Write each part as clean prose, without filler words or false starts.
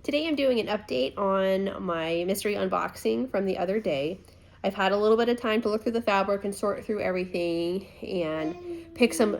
Today I'm doing an update on my mystery unboxing from the other day. I've had a little bit of time to look through the fabric and sort through everything and pick some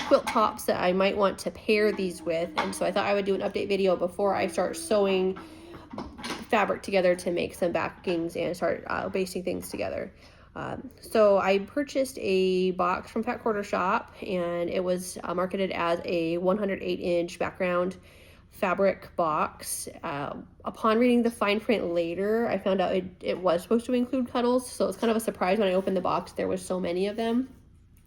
quilt tops that I might want to pair these with, and so I thought I would do an update video before I start sewing fabric together to make some backings and start basting things together. So I purchased a box from Fat Quarter Shop, and it was marketed as a 108-inch background fabric box. Upon reading the fine print later, I found out it was supposed to include cuddles, so it's kind of a surprise when I opened the box there was so many of them.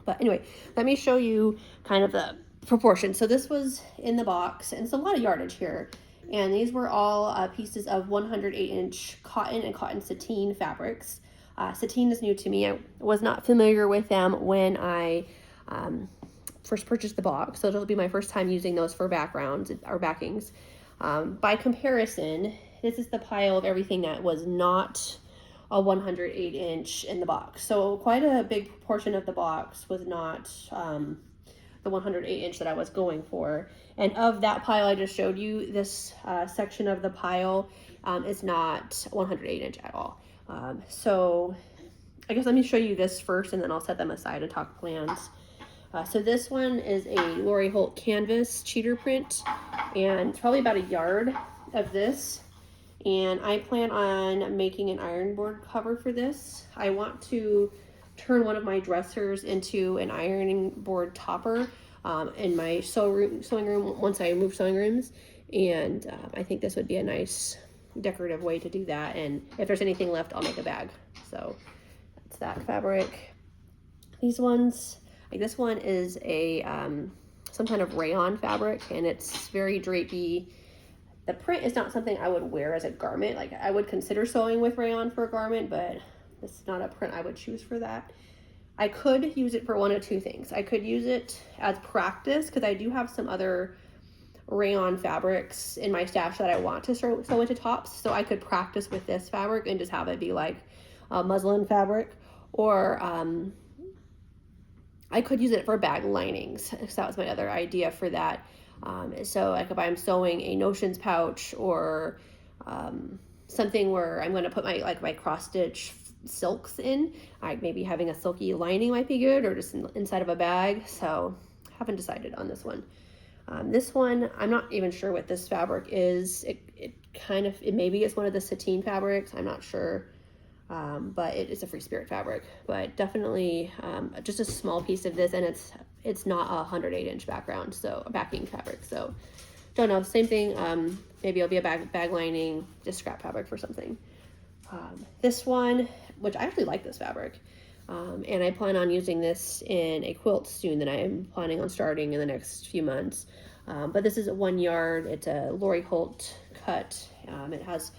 But anyway, let me show you kind of the proportion. So this was in the box, and it's a lot of yardage here. And these were all pieces of 108-inch cotton and cotton sateen fabrics. Sateen is new to me. I was not familiar with them when I first purchased the box, so it'll be my first time using those for backgrounds or backings. By comparison, this is the pile of everything that was not a 108-inch in the box. So quite a big proportion of the box was not the 108-inch that I was going for. And of that pile I just showed you, this section of the pile is not 108-inch at all. So I guess let me show you this first, and then I'll set them aside and talk plans. So this one is a Lori Holt canvas cheater print, and it's probably about a yard of this. And I plan on making an iron board cover for this. I want to turn one of my dressers into an ironing board topper in my sewing room once I move sewing rooms. And I think this would be a nice decorative way to do that. And if there's anything left, I'll make a bag. So that's that fabric. These ones, like this one is a some kind of rayon fabric, and it's very drapey. The print is not something I would wear as a garment. Like, I would consider sewing with rayon for a garment, but it's not a print I would choose for that. I could use it for one of two things. I could use it as practice, because I do have some other rayon fabrics in my stash that I want to sew into tops. So I could practice with this fabric and just have it be like a muslin fabric. Or I could use it for bag linings. So that was my other idea for that. So like if I'm sewing a notions pouch or something where I'm going to put my cross stitch silks in, maybe having a silky lining might be good, or just inside of a bag. So haven't decided on this one. This one, I'm not even sure what this fabric is. It maybe it's one of the sateen fabrics. I'm not sure. But it is a Free Spirit fabric, but definitely just a small piece of this, and it's not a 108-inch background, so a backing fabric. So don't know, same thing. Maybe it'll be a bag lining, just scrap fabric for something. This one, which I actually like this fabric, and I plan on using this in a quilt soon that I am planning on starting in the next few months. But this is 1 yard. It's a Lori Holt cut. It has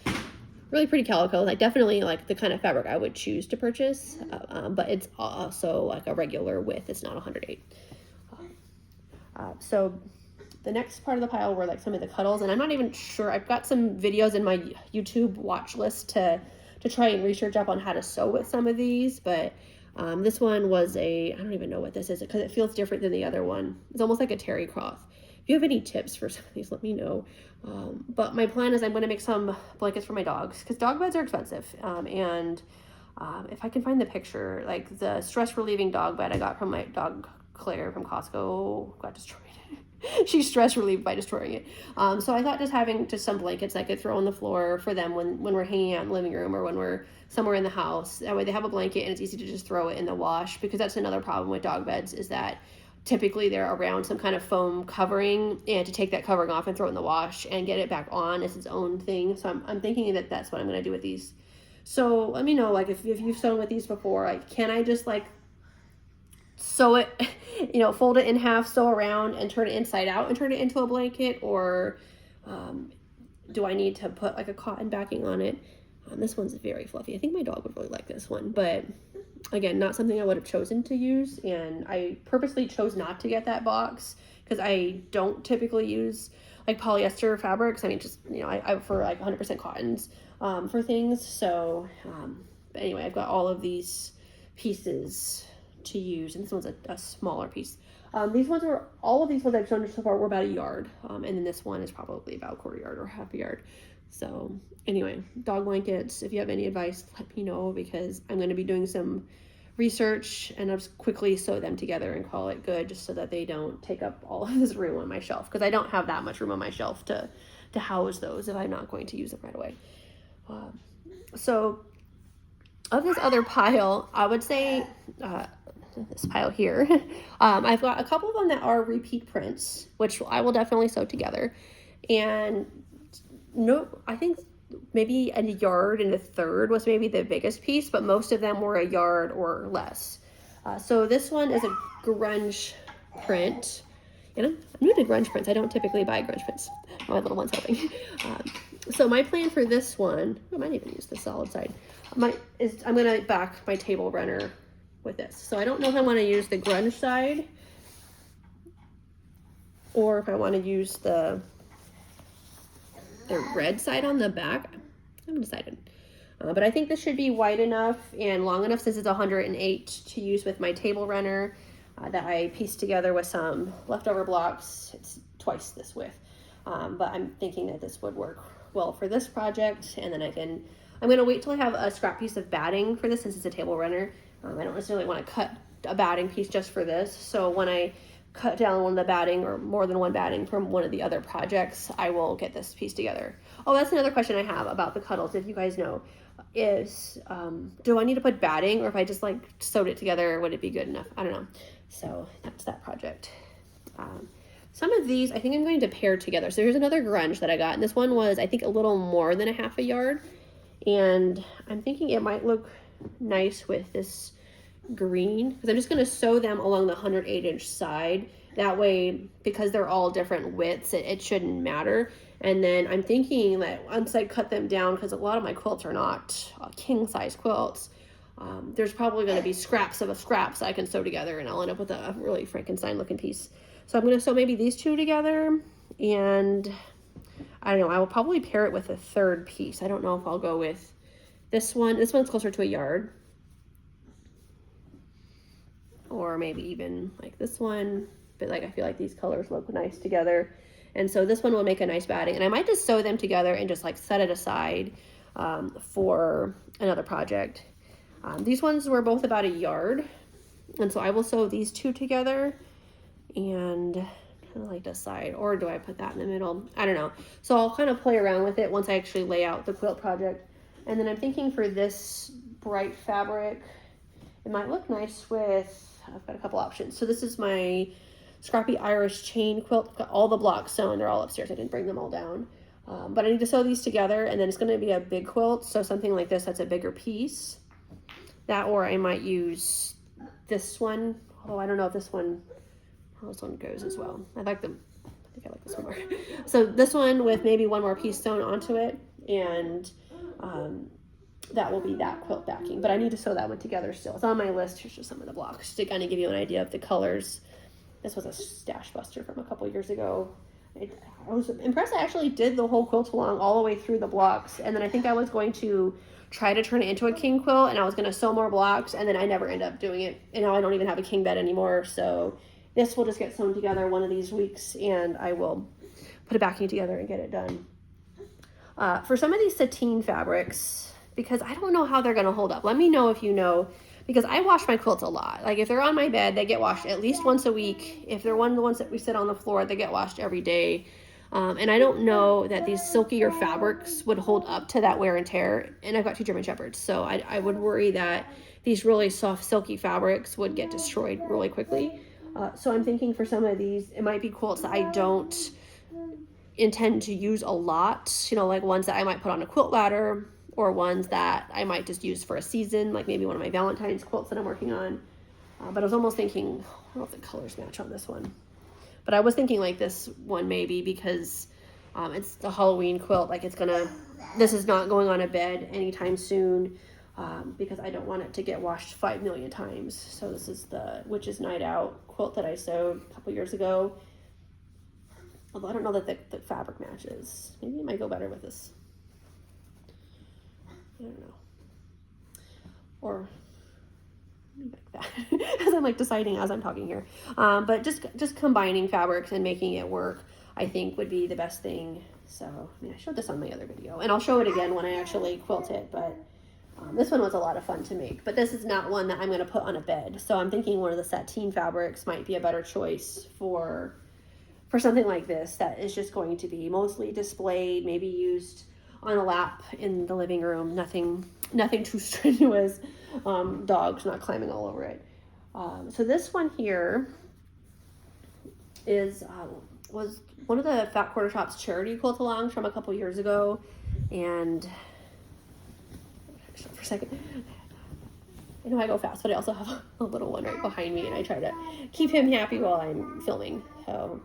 really pretty calico, like definitely like the kind of fabric I would choose to purchase, but it's also like a regular width. It's not 108. So the next part of the pile were like some of the cuddles, and I'm not even sure. I've got some videos in my YouTube watch list to try and research up on how to sew with some of these, but this one was I don't even know what this is, because it feels different than the other one. It's almost like a terry cloth. If you have any tips for some of these, let me know. But my plan is I'm going to make some blankets for my dogs, because dog beds are expensive. And if I can find the picture, like the stress relieving dog bed I got from my dog Claire from Costco got destroyed. She's stress relieved by destroying it. So I thought just having just some blankets I could throw on the floor for them when we're hanging out in the living room or when we're somewhere in the house. That way they have a blanket and it's easy to just throw it in the wash, because that's another problem with dog beds, is that typically they're around some kind of foam covering, and to take that covering off and throw it in the wash and get it back on is its own thing. So I'm thinking that that's what I'm going to do with these. So let me know, like, if you've sewn with these before, like, can I just like sew it, fold it in half, sew around and turn it inside out and turn it into a blanket, or do I need to put like a cotton backing on it? This one's very fluffy. I think my dog would really like this one, but again, not something I would have chosen to use, and I purposely chose not to get that box because I don't typically use like polyester fabrics. I mean, just, I for like 100% cottons for things. So but anyway, I've got all of these pieces to use, and this one's a smaller piece. All of these ones I've shown so far were about a yard. And then this one is probably about a quarter yard or half a yard. So anyway, dog blankets, if you have any advice, let me know, because I'm going to be doing some research and I'll just quickly sew them together and call it good, just so that they don't take up all of this room on my shelf, because I don't have that much room on my shelf to house those if I'm not going to use them right away. So of this other pile, I would say this pile here, I've got a couple of them that are repeat prints, which I will definitely sew together. And I think maybe a yard and a third was maybe the biggest piece, but most of them were a yard or less. So this one is a grunge print. And I'm new to grunge prints. I don't typically buy grunge prints. My little one's helping. So my plan for this one, I might even use the solid side, I'm going to back my table runner with this. So I don't know if I want to use the grunge side or if I want to use the red side on the back. I haven't decided. But I think this should be wide enough and long enough, since it's 108, to use with my table runner that I pieced together with some leftover blocks. It's twice this width. But I'm thinking that this would work well for this project. And then I'm going to wait till I have a scrap piece of batting for this, since it's a table runner. I don't necessarily want to cut a batting piece just for this. So when I cut down one of the batting, or more than one batting from one of the other projects, I will get this piece together. Oh, that's another question I have about the cuddles, if you guys know, is do I need to put batting, or if I just like sewed it together, would it be good enough? I don't know. So that's that project. Some of these I think I'm going to pair together. So here's another grunge that I got, and this one was, I think, a little more than a half a yard, and I'm thinking it might look nice with this green, because I'm just going to sew them along the 108-inch side. That way, because they're all different widths, it shouldn't matter. And then I'm thinking that once I cut them down, because a lot of my quilts are not king size quilts, there's probably going to be scraps of a scraps I can sew together, and I'll end up with a really Frankenstein looking piece. So I'm going to sew maybe these two together, and I don't know, I will probably pair it with a third piece. I don't know if I'll go with this one. This one's closer to a yard, or maybe even like this one, but like I feel like these colors look nice together. And so this one will make a nice batting, and I might just sew them together and just like set it aside for another project. These ones were both about a yard, and so I will sew these two together and kind of like decide, or do I put that in the middle? I don't know. So I'll kind of play around with it once I actually lay out the quilt project. And then I'm thinking for this bright fabric, it might look nice with, I've got a couple options. So this is my Scrappy Irish chain quilt. I've got all the blocks sewn. They're all upstairs. I didn't bring them all down. But I need to sew these together, and then it's going to be a big quilt. So something like this, that's a bigger piece. That, or I might use this one. Although I don't know if this one, how this one goes as well. I think I like this one more. So this one with maybe one more piece sewn onto it, and that will be that quilt backing. But I need to sew that one together still. It's on my list. Here's just some of the blocks to kind of give you an idea of the colors. This was a stash buster from a couple years ago. I was impressed. I actually did the whole quilt along all the way through the blocks, and then I think I was going to try to turn it into a king quilt, and I was going to sew more blocks, and then I never end up doing it. And now I don't even have a king bed anymore. So this will just get sewn together one of these weeks, and I will put a backing together and get it done. For some of these sateen fabrics, because I don't know how they're going to hold up. Let me know if you know, because I wash my quilts a lot. Like if they're on my bed, they get washed at least once a week. If they're the ones that we sit on the floor, they get washed every day. And I don't know that these silkier fabrics would hold up to that wear and tear. And I've got 2 German Shepherds, so I would worry that these really soft silky fabrics would get destroyed really quickly. So I'm thinking for some of these, it might be quilts that I don't intend to use a lot, like ones that I might put on a quilt ladder, or ones that I might just use for a season, like maybe one of my Valentine's quilts that I'm working on. But I was almost thinking, I don't know if the colors match on this one, but I was thinking like this one maybe, because it's the Halloween quilt. Like this is not going on a bed anytime soon, because I don't want it to get washed 5 million times. So this is the Witch's Night Out quilt that I sewed a couple years ago. Although I don't know that the fabric matches. Maybe it might go better with this. I don't know. Or like that as I'm like deciding as I'm talking here. But just combining fabrics and making it work, I think would be the best thing. So, I mean, I showed this on my other video, and I'll show it again when I actually quilt it, but this one was a lot of fun to make. But this is not one that I'm going to put on a bed. So I'm thinking one of the sateen fabrics might be a better choice for something like this that is just going to be mostly displayed, maybe used on a lap in the living room. Nothing too strenuous. Dogs not climbing all over it. So this one here is was one of the Fat Quarter Shop's charity quilt-alongs from a couple years ago, and for a second, I know I go fast, but I also have a little one right behind me, and I try to keep him happy while I'm filming. So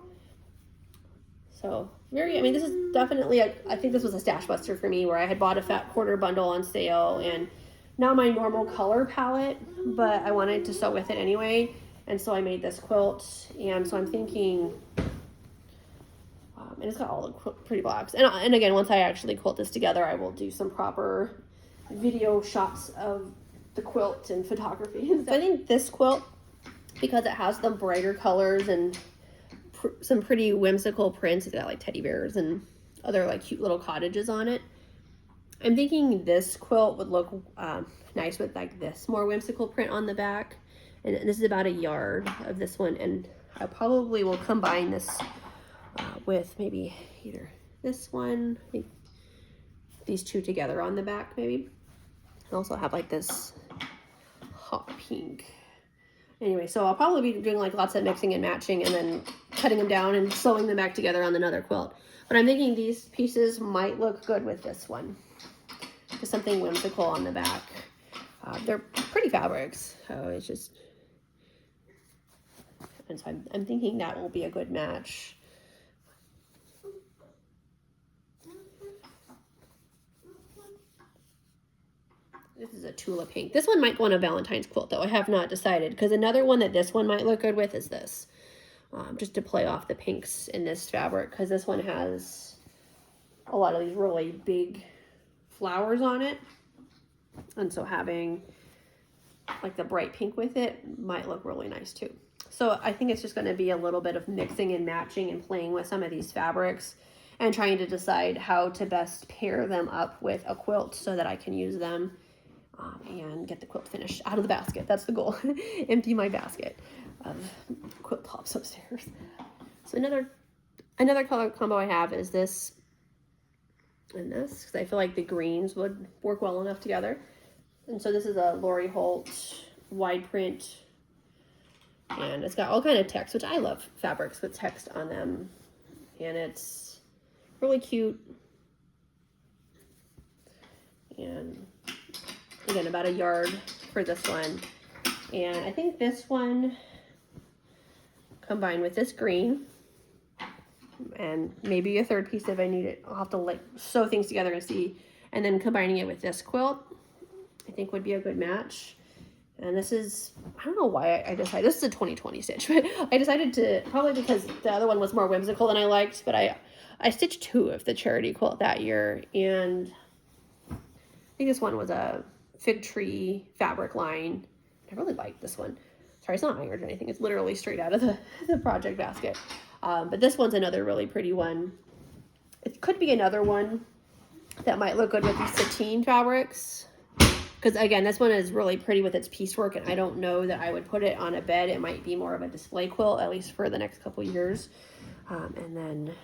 very, I mean, this is definitely I think this was a stash buster for me, where I had bought a Fat Quarter bundle on sale, and not my normal color palette, but I wanted to sew with it anyway, and so I made this quilt. And so I'm thinking, and it's got all the pretty blocks, and again, once I actually quilt this together, I will do some proper video shots of the quilt and photography. So I think this quilt, because it has the brighter colors and some pretty whimsical prints, it's got like teddy bears and other like cute little cottages on it, I'm thinking this quilt would look nice with like this more whimsical print on the back. And this is about a yard of this one, and I probably will combine this with maybe either this one, I think these two together on the back maybe. I also have like this hot pink. Anyway, so I'll probably be doing like lots of mixing and matching, and then cutting them down and sewing them back together on another quilt. But I'm thinking these pieces might look good with this one. Just something whimsical on the back. They're pretty fabrics, so it's just, and so I'm thinking that will be a good match. This is a Tula pink. This one might go on a Valentine's quilt, though. I have not decided, because another one that this one might look good with is this. Just to play off the pinks in this fabric, because this one has a lot of these really big flowers on it. And so having like the bright pink with it might look really nice too. So I think it's just going to be a little bit of mixing and matching and playing with some of these fabrics and trying to decide how to best pair them up with a quilt so that I can use them and get the quilt finished out of the basket. That's the goal. Empty my basket of quilt tops upstairs. So another color combo I have is this and this, because I feel like the greens would work well enough together. And so this is a Lori Holt wide print, and it's got all kind of text, which I love fabrics with text on them, and it's really cute. And again, about a yard for this one. And I think this one combined with this green, and maybe a third piece if I need it. I'll have to like sew things together and see. And then combining it with this quilt, I think would be a good match. And this is, I don't know why I decided, this is a 2020 stitch, but I decided to, probably because the other one was more whimsical than I liked, but I stitched two of the charity quilt that year, and I think this one was a fig tree fabric line. I really liked this one. Sorry, it's not ironed or anything. It's literally straight out of the project basket. But this one's another really pretty one. It could be another one that might look good with these sateen fabrics. Because again, this one is really pretty with its piecework, and I don't know that I would put it on a bed. It might be more of a display quilt, at least for the next couple years. But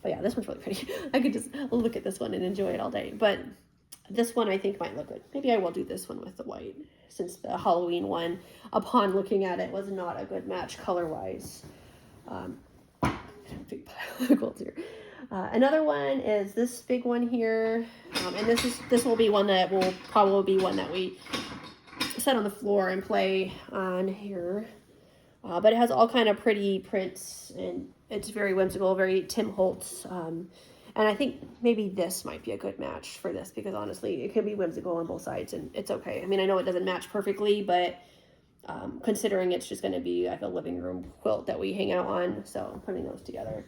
yeah, this one's really pretty. I could just look at this one and enjoy it all day. But this one I think might look good. Maybe I will do this one with the white, since the Halloween one, upon looking at it, was not a good match color-wise. Big pile of quilts here. Another one is this big one here, and this will be one that will probably be one that we set on the floor and play on here. But it has all kind of pretty prints, and it's very whimsical, very Tim Holtz. And I think maybe this might be a good match for this, because honestly, it can be whimsical on both sides, and it's okay. I mean, I know it doesn't match perfectly, but considering it's just going to be like a living room quilt that we hang out on, so I'm putting those together.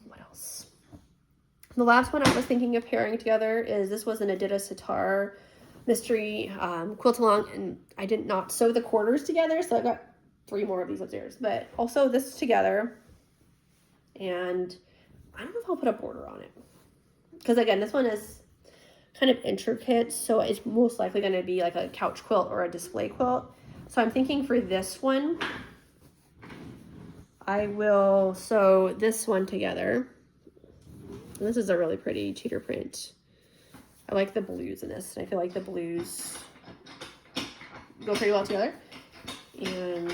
What else? The last one I was thinking of pairing together is, this was an Adidas Sitar mystery quilt along, and I did not sew the quarters together, so I got 3 more of these upstairs. But I'll sew this together, and I don't know if I'll put a border on it, because again, this one is kind of intricate, so it's most likely going to be like a couch quilt or a display quilt. So I'm thinking for this one, I will sew this one together. And this is a really pretty cheater print. I like the blues in this, and I feel like the blues go pretty well together. And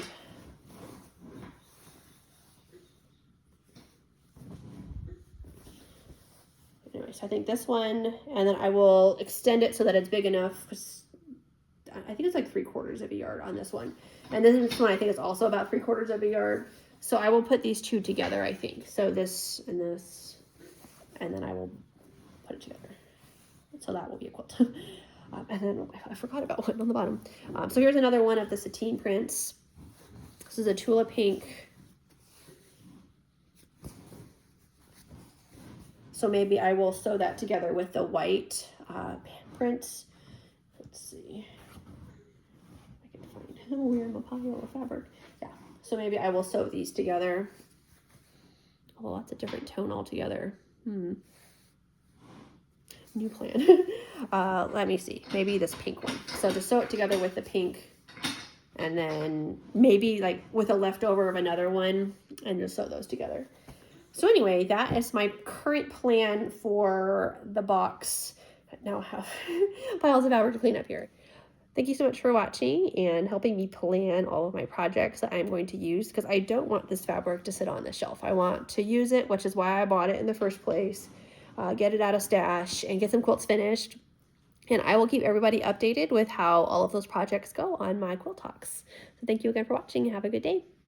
anyways, I think this one, and then I will extend it so that it's big enough, because I think it's like 3/4 of a yard on this one. And then this one I think is also about 3/4 of a yard. So I will put these two together, I think. So this, and then I will put it together. So that will be a quilt. And then I forgot about one on the bottom. So here's another one of the sateen prints. This is a Tula Pink. So maybe I will sew that together with the white print. Let's see. I can find where my pile of fabric. Yeah. So maybe I will sew these together. Oh, that's a different tone altogether. New plan. Let me see. Maybe this pink one. So just sew it together with the pink, and then maybe like with a leftover of another one, and just sew those together. So anyway, that is my current plan for the box. I now have piles of fabric to clean up here. Thank you so much for watching and helping me plan all of my projects that I'm going to use, because I don't want this fabric to sit on the shelf. I want to use it, which is why I bought it in the first place. Get it out of stash and get some quilts finished. And I will keep everybody updated with how all of those projects go on my Quilt Talks. So thank you again for watching and have a good day.